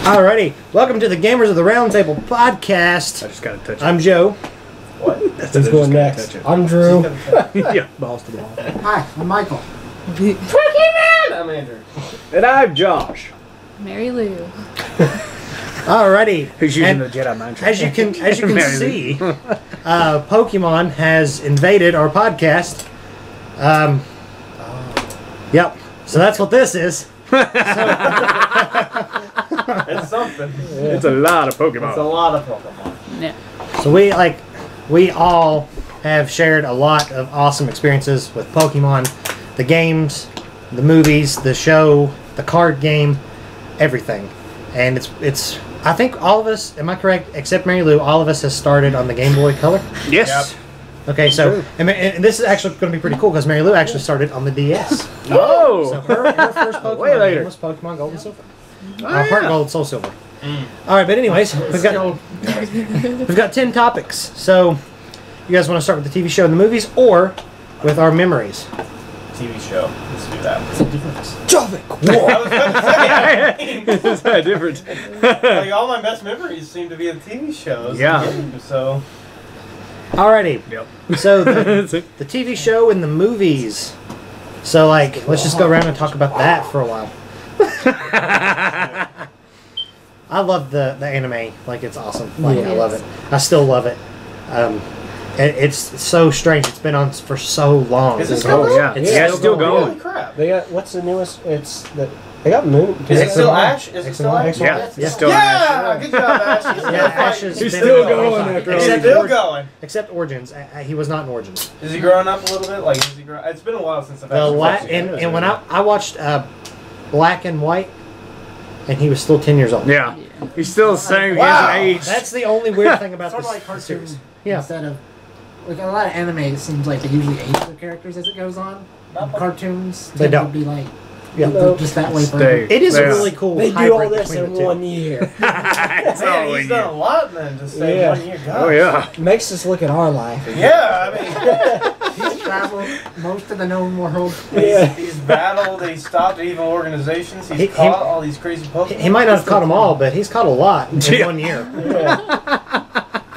Alrighty, welcome to the Gamers of the Roundtable podcast. I just gotta touch it. I'm Joe. What? Who's going next? I'm Drew. Yeah, balls to the ball. Hi, I'm Michael. I'm Andrew. And I'm Josh. Mary Lou. Alrighty, Who's using and the Jedi mind trick? as you can Mary see, Pokemon has invaded our podcast. Yep. So that's what this is. It's something. It's a lot of Pokemon. It's a lot of Pokemon. Yeah. So we all have shared a lot of awesome experiences with Pokemon, the games, the movies, the show, the card game, everything. And it's I think all of us, am I correct, except Mary Lou, all of us has started on the Game Boy Color? Yes. Okay, so and this is actually going to be pretty cool because Mary Lou actually started on the DS. Oh! So her first Pokemon Way later. game was Pokemon Gold and Silver. Oh, Heart Gold, Soul Silver. All right, but anyways, we've got 10 topics. So you guys want to start with the TV show and the movies, or with our memories? TV show. Let's do that. What's the difference? Jovik! I was going to say, It's that different. like, all my best memories seem to be the TV shows. Yeah. So. Alrighty. Yep. So the TV show and the movies. So like, let's just go around and talk about that for a while. I love the anime. Like, it's awesome. Like, I love it. I still love it. It's so strange. It's been on for so long. Is it still going? Yeah. It's still going. Holy crap. They got what's the newest? They got Moon. Is it still Ash? Is it still Ash? Yeah. Yeah. Still Yeah! Good job, Ash. He's still Yeah, Ash fighting. has He's been still going. going after all He's these still going. Except Origins. He was not in Origins. Is he growing up a little bit? Like, is he growing? It's been a while since I've And when I watched Black and White, and he was still 10 years old. Yeah. He's still the same. Wow. He hasn't aged. That's the only weird thing about Sort this of like cartoons. series. Yeah. Instead of like a lot of anime, it seems like they usually age their characters as it goes on. Not like- Cartoons They tend don't. to be like Yeah. just that way Stay. forever. It is a Yeah. really cool They do hybrid all this between in the two. 1 year. It's all Man, in he's done a you. lot then to stay Yeah. 1 year. Gosh. Oh, yeah. Makes us look at our life. Yeah, I mean, He's traveled most of the known world. he's battled, he's stopped evil organizations, he's He- caught all these crazy Pokemon. He might not have caught them all, but he's caught a lot in Yeah. 1 year. Yeah.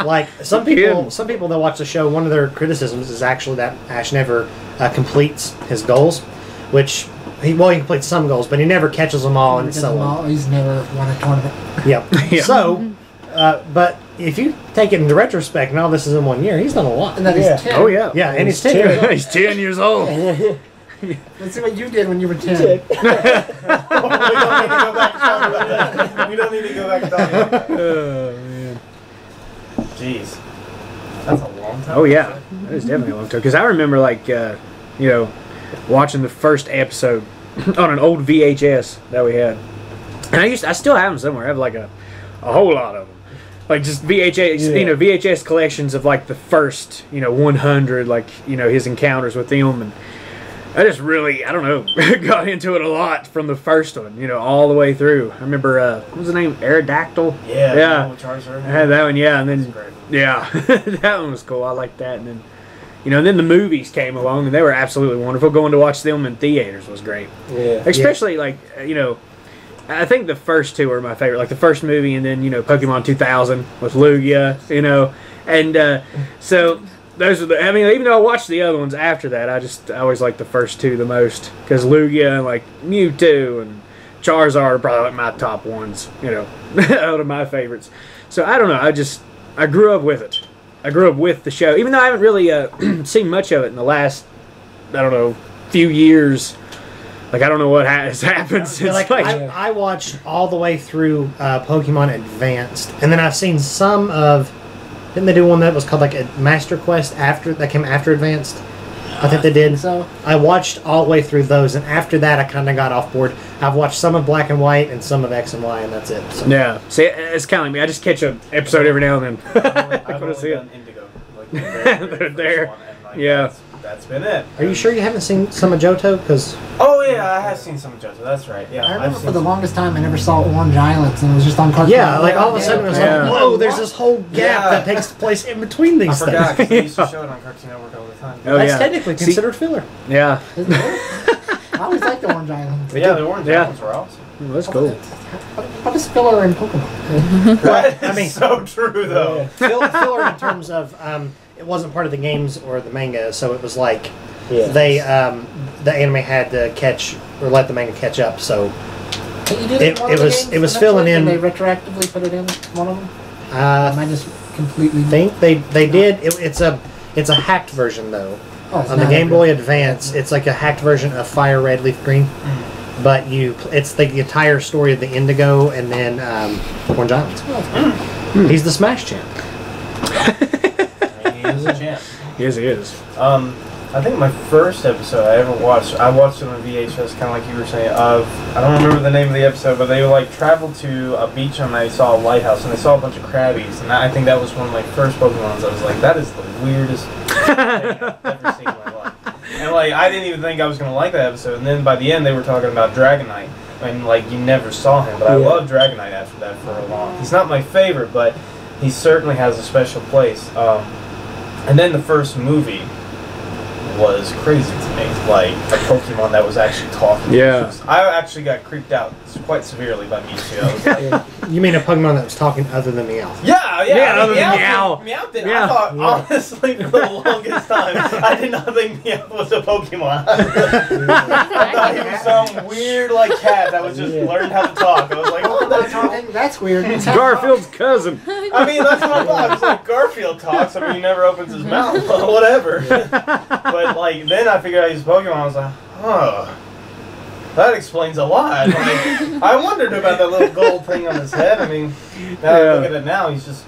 Like some people that watch the show, one of their criticisms is actually that Ash never completes his goals, which he completes some goals, but he never catches them all and Because so on. He's never won a tournament. Yep. Yeah. So, but if you take it into retrospect, and all this is in 1 year, he's done a lot. And then Yeah. he's 10. Oh, yeah. Yeah, and he's He's 10 years old. He's 10 years old. Let's see what you did when you were 10. We don't need to go back and talk about that. We don't need to go back and talk about that. Oh, man. Jeez. That's a long time. Oh, yeah. That is definitely a long time. Because I remember, like, watching the first episode on an old VHS that we had. And I still have them somewhere. I have, like, a whole lot of them. Like, just VHS, VHS collections of, like, the first, 100, like, his encounters with them. And I just really, I don't know, got into it a lot from the first one, all the way through. I remember, what was the name? Aerodactyl? Yeah. Yeah. Charizard. I had that one, yeah. And then, That's great. yeah, that one was cool. I liked that. And then, and then the movies came along, and they were absolutely wonderful. Going to watch them in theaters was great. Yeah. Especially, like, I think the first two were my favorite. Like, the first movie, and then, Pokemon 2000 with Lugia, And so, those are the, I mean, even though I watched the other ones after that, I always liked the first two the most. Because Lugia and, like, Mewtwo and Charizard are probably, like, my top ones, out of my favorites. So, I don't know. I grew up with it. I grew up with the show. Even though I haven't really seen much of it in the last, I don't know, few years. Like, I don't know what has happened since. Like, I watched all the way through Pokemon Advanced, and then I've seen some of. Didn't they do one that was called like a Master Quest that came after Advanced? I think they did. So I watched all the way through those, and after that, I kind of got off board. I've watched some of Black and White and some of X and Y, and that's it. So. Yeah. See, it's kind of like me. I just catch an episode every now and then. I've only see it. done Indigo. Like, the very They're first there. one, and, like, Yeah. That's been it. Are you sure you haven't seen some of Johto? Because Oh, yeah, I have seen some of Johto. That's right. Yeah, I I've remember seen for the some. longest time I never saw Orange Islands, and it was just on Cartoon. yeah, like all of a sudden it was Yeah. like, whoa, there's this whole gap Yeah. that takes place in between I these forgot, things. because they used to show it on Cartoon Network all the time. Oh, That's yeah. technically See- considered filler. Yeah. Isn't it? I always liked the Orange Islands. But yeah, the Orange Yeah. Islands were awesome. Well, that's cool. What is filler in Pokemon? That I is mean- so true though. Filler in terms of it wasn't part of the games or the manga, so it was like Yeah. they the anime had to catch or let the manga catch up. So Can you do that It- in one it of the was- games it was eventually? filling in- Can they retroactively put it in one of them? Am I just completely? think they did. It's a hacked version though. Oh, it's On the not Game a- Boy Advance, it's like a hacked version of Fire Red, Leaf Green. But it's the entire story of the Indigo and then Orange Islands. He's the Smash champ. He is a champ. Yes, he is. I think my first episode I ever watched, I watched it on VHS, kind of like you were saying. I don't remember the name of the episode, but they like traveled to a beach and they saw a lighthouse and they saw a bunch of crabbies. And I think that was one of my first Pokemons. I was like, that is the weirdest thing I've ever seen in my life. And like, I didn't even think I was gonna like that episode. And then by the end, they were talking about Dragonite, and like you never saw him. But I loved Dragonite after that for a long. He's not my favorite, but he certainly has a special place. And then the first movie was crazy to me, like a Pokemon that was actually talking. Yeah. I actually got creeped out quite severely by Mewtwo. I was like, You mean a Pokemon that was talking other than Meowth? yeah, Yeah, other than Meowth did. Yeah. I thought, honestly, for the longest time, I did not think Meowth was a Pokemon. I thought he was some weird, like, cat that was just learned how to talk. I was like, what the hell? That's weird. Garfield's cousin. I mean, that's what I thought. I was like, Garfield talks. I mean, he never opens his mouth. Whatever. But, like, then I figured out he's a Pokemon. I was like, huh. That explains a lot. Like, I wondered about that little gold thing on his head. I mean, now that I look at it now, he's just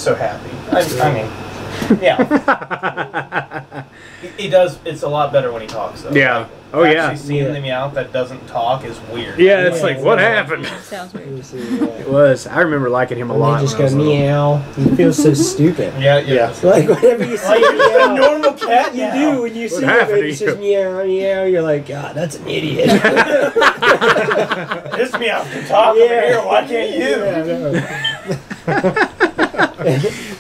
so happy. I mean, yeah. He does. It's a lot better when he talks, though. Yeah. Like, Oh, yeah. Actually seeing the Meowth that doesn't talk is weird. Yeah, it's like, Yeah. what happened? Sounds weird. It was. I remember liking him a And lot. they just when I go was little. meow. You feel so stupid. Yeah. Yeah. Like whenever you see Like, you're just a meow, normal cat. you now. do when you see happened it. to It says you? meow, meow. You're like, God, that's an idiot. This Meowth can talk over here. Why can't you?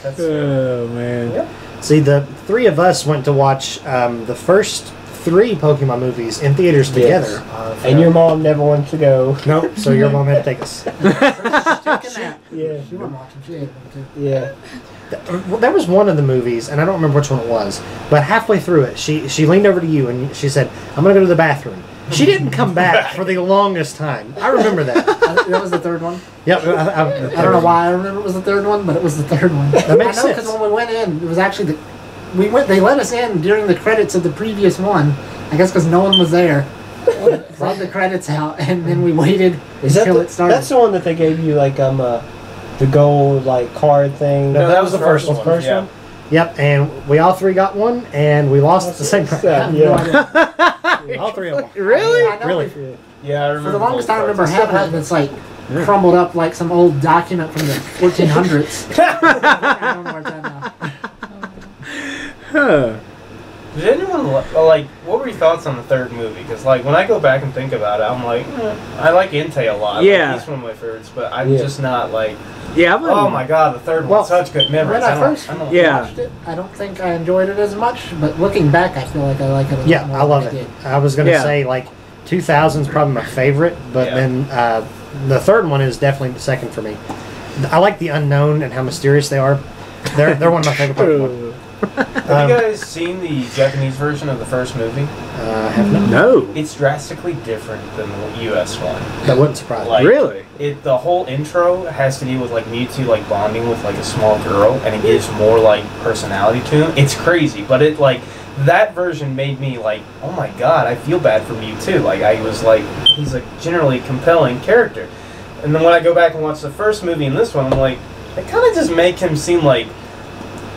That's Oh, man. Yep. See, the three of us went to watch the first 3 Pokemon movies in theaters together. And your mom never wants to go. Nope. So your mom had to take us. Taking that. Yeah. She wasn't watching. She ate them too. Yeah. Well, there was one of the movies, and I don't remember which one it was, but halfway through it, she leaned over to you and she said, "I'm gonna go to the bathroom." She didn't come back for the longest time. I remember that. That was the third one. Yep. I don't know why I remember it was the third one, but it was the third one. That makes I know sense. because when we went in, it was actually they let us in during the credits of the previous one. I guess because no one was there. Brought the credits out, and then we waited Is that until the, it started. that's the one that they gave you like the gold like card thing? No, that was the first The one. first yeah. one? Yep. And we all 3 got one, and we lost at the same time. I have no Yeah. idea. All 3 of them. Really? I know. Really? Yeah, I remember. For the longest time, I both remember parts. having it, and it's like crumbled up like some old document from the 1400s. I don't know where it's at now. Huh. Did anyone like? What were your thoughts on the third movie? Because like when I go back and think about it, I'm like, I like Entei a lot. Yeah. Like, he's one of my favorites, but I'm Yeah. just not like, Yeah, I wouldn't- oh my god, the third Well, one's such good memories. When I first don't, Yeah. watched it, I don't think I enjoyed it as much, but looking back, I feel like I like it a lot Yeah, more I love than it. did. I was gonna Yeah. say like 2000's probably my favorite, but Yeah. then the third one is definitely the second for me. I like the unknown and how mysterious they are. They're one of my favorite Pokemon. Have you guys seen the Japanese version of the first movie? I have not. No. It's drastically different than the U.S. one. That wouldn't surprise me. Like, Really? The whole intro has to do with like Mewtwo like bonding with like a small girl, and it gives more like personality to him. It's crazy, but it like that version made me like, oh my god, I feel bad for Mewtwo. Like I was like, he's a generally compelling character. And then when I go back and watch the first movie and this one, I'm like, they kind of just make him seem like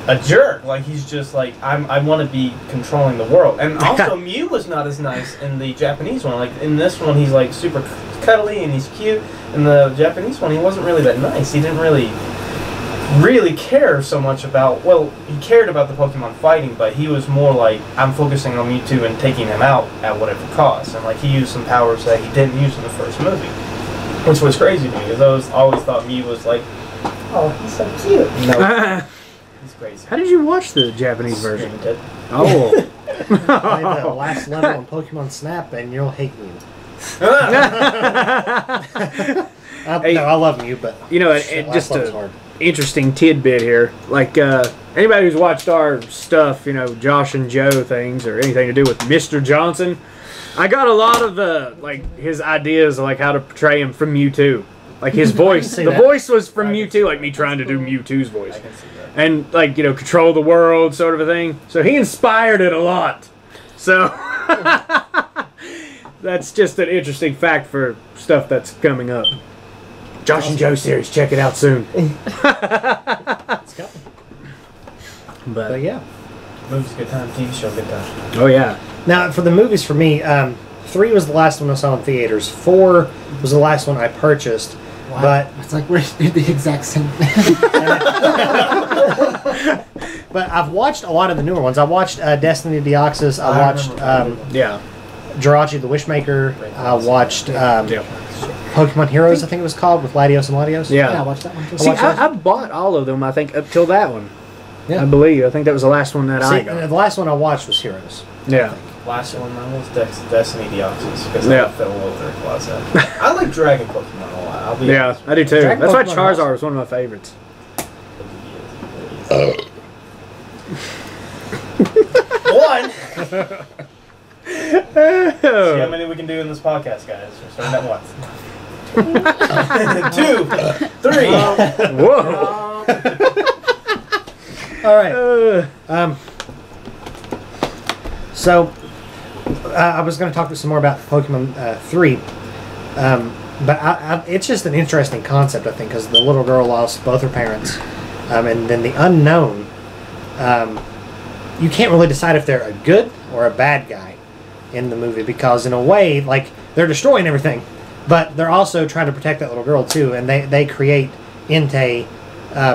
a jerk. Like he's just like, I want to be controlling the world. And also Mew was not as nice in the Japanese one. Like in this one, he's like super cuddly and he's cute. In the Japanese one, he wasn't really that nice. He didn't really care so much about, well, he cared about the Pokemon fighting, but he was more like, I'm focusing on Mewtwo and taking him out at whatever cost. And like he used some powers that he didn't use in the first movie, which was crazy to me because I always thought Mew was like, oh, he's so cute. No, he's crazy. How did you watch the Japanese version? Streamed it. Oh. Play the last level in Pokemon Snap, and you'll hate me. No, I love you, but You know, shit, just last one's a hard. interesting tidbit here. Like anybody who's watched our stuff, you know, Josh and Joe things or anything to do with Mr. Johnson, I got a lot of like his ideas of like how to portray him from Mewtwo. Like his voice, see the that. voice was from Mewtwo, like me trying to do Mewtwo's voice, I can see that. and like you know, control the world sort of a thing. So he inspired it a lot. So that's just an interesting fact for stuff that's coming up. Josh and Joe series, check it out soon. It's coming. But yeah. Movie's a good time. TV show, good time. Oh yeah. Now, for the movies, for me, 3 was the last one I saw in theaters. 4 was the last one I purchased. Wow. But It's like we did the exact same thing. but I've watched a lot of the newer ones. I watched Destiny Deoxys. I watched Yeah. Jirachi the Wishmaker. I watched Yeah. Pokemon Heroes, I think it was called, with Latios and Latios. Yeah, I Yeah. watched that one too. See, I bought all of them. I think up till that one. Yeah. I believe. I think that was the last one that I See, got. the last one I watched was Heroes. Yeah. Last one I was Destiny Deoxys because Yeah. I fell over a closet. I like Dragon Pokemon a lot. I'll be Yeah, honest. I do too. Dragon That's why Pokemon Charizard was one of my favorites. One. See how many we can do in this podcast, guys. We're starting at once. 2, 3. Whoa. All right. So, I was going to talk some more about Pokemon 3. But it's just an interesting concept, I think, because the little girl lost both her parents. And then the unknown, you can't really decide if they're a good or a bad guy in the movie, because in a way, like, they're destroying everything, but they're also trying to protect that little girl too, and they create Entei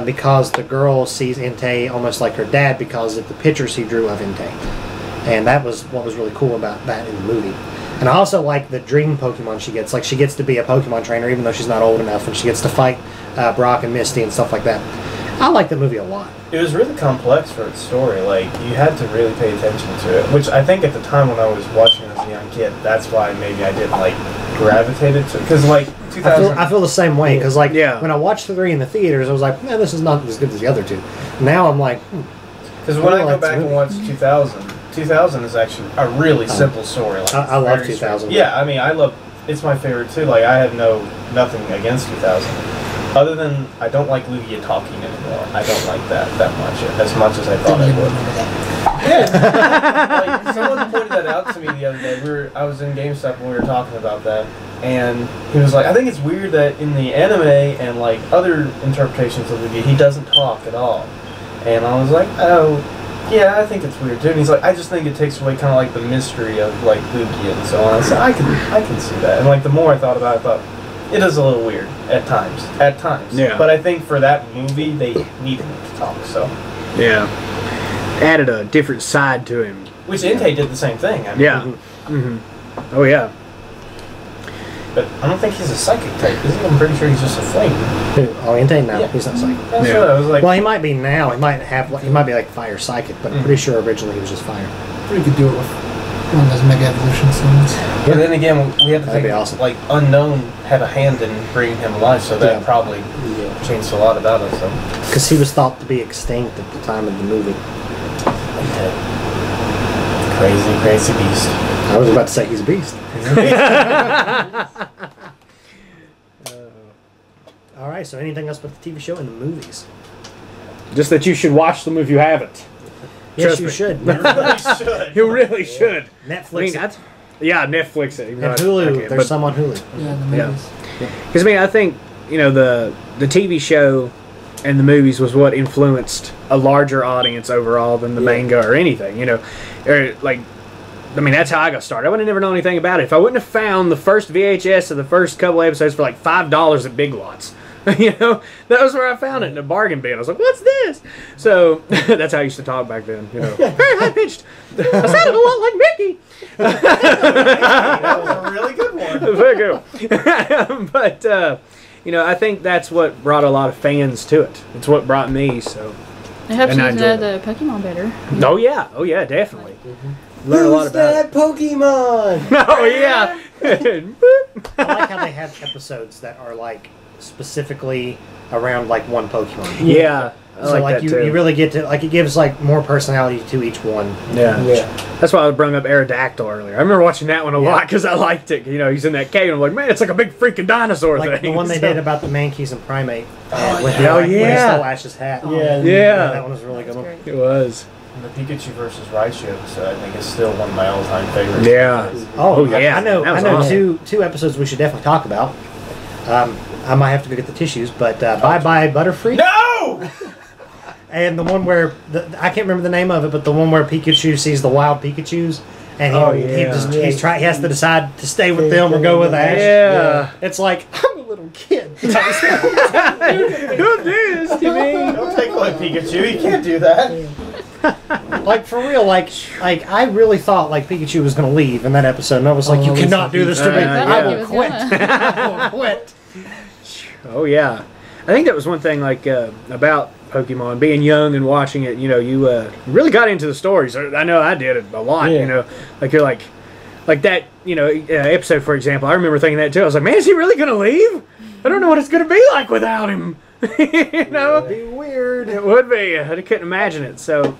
because the girl sees Entei almost like her dad because of the pictures he drew of Entei. And that was what was really cool about that in the movie. And I also like the dream Pokemon she gets. Like, she gets to be a Pokemon trainer even though she's not old enough, and she gets to fight Brock and Misty and stuff like that. I like the movie a lot. It was really complex for its story. Like, you had to really pay attention to it, which I think at the time when I was watching it as a young kid, that's why maybe I didn't, like, gravitate to it. Because, like, 2000... I feel the same way, because, like, Yeah. when I watched the 3 in the theaters, I was like, this is not as good as the other 2. Now I'm like, Because when I go like back the and watch 2000 is actually a really simple story. Like, I love very 2000. Yeah, I mean, it's my favorite too. Like, I have nothing against 2000. Other than, I don't like Lugia talking anymore. I don't like that much as I thought I would. Yeah. Like, someone pointed that out to me the other day. I was in GameStop when we were talking about that, and he was like, I think it's weird that in the anime and, like, other interpretations of Lugia, he doesn't talk at all. And I was like, oh, yeah, I think it's weird too. And he's like, I just think it takes away kind of like the mystery of, like, Lugia and so on. So I can see that. And, like, the more I thought about it, I thought, it is a little weird at times. Yeah. But I think for that movie, they needed him to talk, so. Yeah. Added a different side to him. Which Entei did the same thing. I mean, Yeah. Mm-hmm. Oh, yeah. But I don't think he's a psychic type, is he? I'm pretty sure he's just a flame. oh, Entei? No, Yeah. he's not psychic. That's Yeah. what I was like. Well, he might be now. He might be like fire psychic, but I'm pretty sure originally he was just fire. We could do it with one of those Mega Evolution scenes. But then again, we had to That'd think, be awesome. like, Unknown had a hand in bringing him alive, so that Yeah. probably changed a lot about it, so. Because he was thought to be extinct at the time of the movie. Okay. Crazy beast. I was about to say he's a beast. He's a beast. All right, so anything else about the TV show and the movies? Just that you should watch them if you haven't. Yes, Trust you me. should. You really should. You really should. Netflix Yeah, Netflix it. and Hulu. There's some on Hulu. Yeah, the Yeah. movies. Because I think the TV show and the movies was what influenced a larger audience overall than the manga or anything. Or like, that's how I got started. I would have never known anything about it if I wouldn't have found the first VHS of the first couple episodes for like $5 at Big Lots. That was where I found it in a bargain bin. I was like, "What's this?" So that's how I used to talk back then. Very high pitched. I sounded a lot like Mickey. That was a really good one. Very good. But I think that's what brought a lot of fans to it. It's what brought me. So It helps And you I to know enjoyed the Pokemon better. Oh yeah, definitely. Learn a lot Who's about that Pokemon? it. Oh yeah. I like how they have episodes that are like specifically around like one Pokemon. Yeah. I So like like that you, too. you really get to like it gives like more personality to each one. Yeah. Yeah. That's why I brought up Aerodactyl earlier. I remember watching that one a Yeah. lot because I liked it. You know, he's in that cave, and I'm like, man, it's like a big freaking dinosaur Like thing. the one they So- did about the Mankeys and Primate. Oh, with yeah. the, Oh, when he yeah. stole Ash's hat. Yeah. Yeah. That one was a really good That's one. great. It was. And the Pikachu versus Raichu episode, I think, is still one of my all-time favorites. Yeah. Oh, yeah. I know. That I was know awesome. two episodes we should definitely talk about. I might have to go get the tissues, but Bye Bye Butterfree. No! And the one where I can't remember the name of it, but the one where Pikachu sees the wild Pikachu's, and he, Oh, he yeah. just he has to decide to stay with them or go with Ash. Yeah. It's like I'm a little kid. Who this? You mean? Don't take away Pikachu, you can't do that. Like for real, like I really thought like Pikachu was gonna leave in that episode, and I was like, you cannot do this to me. Yeah. I He will was quit. gonna. I will quit. Oh yeah. I think that was one thing like about Pokemon being young and watching it. You know, you really got into the stories. I know I did it a lot. Yeah. You know, like you're like that. You know, episode for example. I remember thinking that too. I was like, man, is he really gonna leave? I don't know what it's gonna be like without him. You know, It'd be weird. it would be. I couldn't imagine it. So.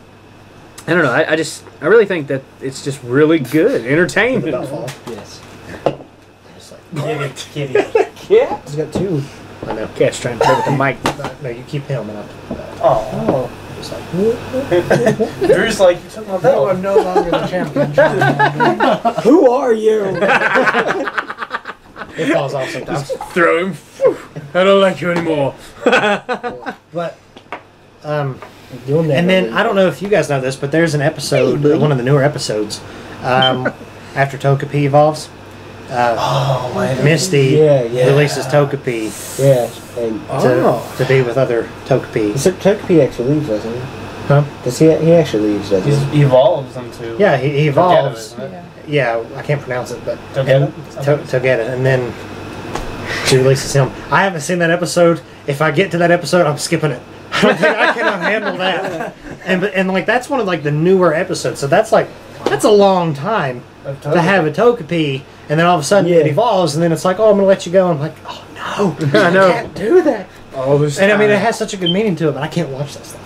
I don't know. I really think that it's just really good entertainment. Yes. Just like, Kitty. Yeah. He's got two. I know. Cat's trying to play with the mic. No, you keep him and Oh. just like Drew's like, you took my No, belt. I'm no longer the champion. Who are you? it falls off sometimes. Throw him. I don't like you anymore. But You'll never and then leave. I don't know if you guys know this, but there's an episode, one of the newer episodes, after Togepi evolves. Oh, man. Misty Yeah, yeah. releases Togepi Yeah, and to be with other Togepi. so Togepi actually leaves, doesn't he? Huh? Does he actually leaves, doesn't he? He evolves into... Yeah, he evolves. Togepi, isn't it? Yeah. Yeah, I can't pronounce it, but Togeda? Togeda, and then she releases him. I haven't seen that episode. If I get to that episode, I'm skipping it. I don't think I cannot handle that. And like that's one of like the newer episodes, so that's a long time Of to have a Togepi, and then all of a sudden it Yeah. evolves, and then it's like, oh, I'm gonna let you go. And I'm like, oh no, I know. I can't do that. All this And I mean, it time. has such a good meaning to it, but I can't watch that stuff.